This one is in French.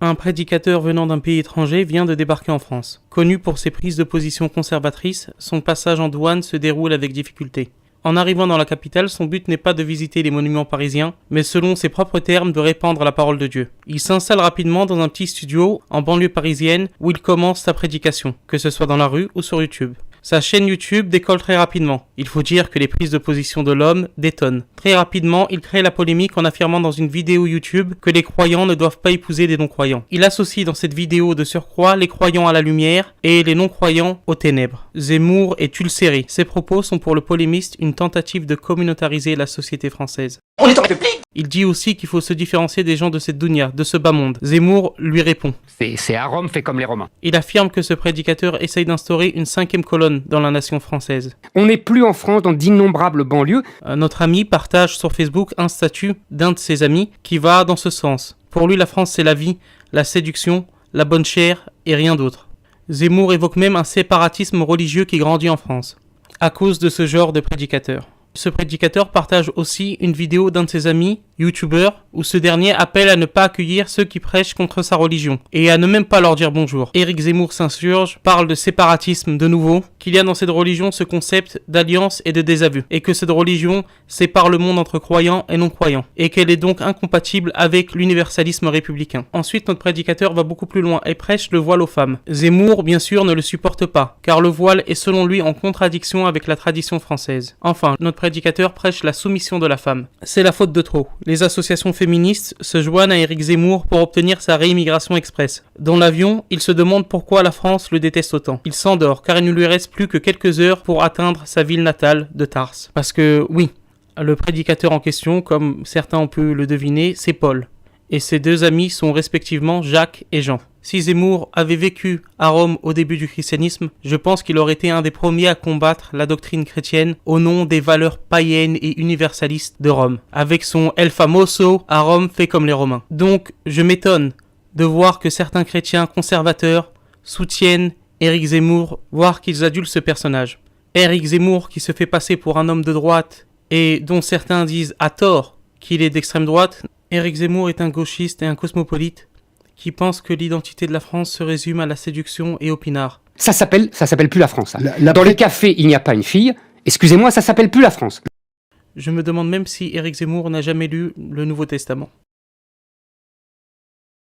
Un prédicateur venant d'un pays étranger vient de débarquer en France. Connu pour ses prises de position conservatrices, son passage en douane se déroule avec difficulté. En arrivant dans la capitale, son but n'est pas de visiter les monuments parisiens, mais selon ses propres termes de répandre la parole de Dieu. Il s'installe rapidement dans un petit studio en banlieue parisienne où il commence sa prédication, que ce soit dans la rue ou sur YouTube. Sa chaîne YouTube décolle très rapidement. Il faut dire que les prises de position de l'homme détonnent. Très rapidement, il crée la polémique en affirmant dans une vidéo YouTube que les croyants ne doivent pas épouser des non-croyants. Il associe dans cette vidéo de surcroît les croyants à la lumière et les non-croyants aux ténèbres. Zemmour est ulcéré. Ses propos sont pour le polémiste une tentative de communautariser la société française. On est en République. Il dit aussi qu'il faut se différencier des gens de cette dunya, de ce bas monde. Zemmour lui répond. C'est à Rome fait comme les Romains. Il affirme que ce prédicateur essaye d'instaurer une 5e colonne dans la nation française. On n'est plus en France dans d'innombrables banlieues. Notre ami partage sur Facebook un statut d'un de ses amis qui va dans ce sens. Pour lui, la France, c'est la vie, la séduction, la bonne chair et rien d'autre. Zemmour évoque même un séparatisme religieux qui grandit en France, à cause de ce genre de prédicateur. Ce prédicateur partage aussi une vidéo d'un de ses amis, youtubeur, où ce dernier appelle à ne pas accueillir ceux qui prêchent contre sa religion, et à ne même pas leur dire bonjour. Éric Zemmour s'insurge, parle de séparatisme de nouveau, qu'il y a dans cette religion ce concept d'alliance et de désaveu, et que cette religion sépare le monde entre croyants et non-croyants, et qu'elle est donc incompatible avec l'universalisme républicain. Ensuite, notre prédicateur va beaucoup plus loin et prêche le voile aux femmes. Zemmour, bien sûr, ne le supporte pas, car le voile est selon lui en contradiction avec la tradition française. Enfin, notre prédicateur prêche la soumission de la femme. C'est la faute de trop. Les associations féministes se joignent à Éric Zemmour pour obtenir sa réimmigration express. Dans l'avion, il se demande pourquoi la France le déteste autant. Il s'endort car il ne lui reste plus que quelques heures pour atteindre sa ville natale de Tars. Parce que, oui, le prédicateur en question, comme certains ont pu le deviner, c'est Paul. Et ses deux amis sont respectivement Jacques et Jean. Si Zemmour avait vécu à Rome au début du christianisme, je pense qu'il aurait été un des premiers à combattre la doctrine chrétienne au nom des valeurs païennes et universalistes de Rome, avec son El Famoso, à Rome fait comme les Romains. Donc, je m'étonne de voir que certains chrétiens conservateurs soutiennent Éric Zemmour, voire qu'ils adulent ce personnage. Éric Zemmour, qui se fait passer pour un homme de droite et dont certains disent à tort qu'il est d'extrême droite, Éric Zemmour est un gauchiste et un cosmopolite qui pense que l'identité de la France se résume à la séduction et au pinard. Ça s'appelle plus la France. Dans les cafés, il n'y a pas une fille. Excusez-moi, ça s'appelle plus la France. Je me demande même si Éric Zemmour n'a jamais lu le Nouveau Testament.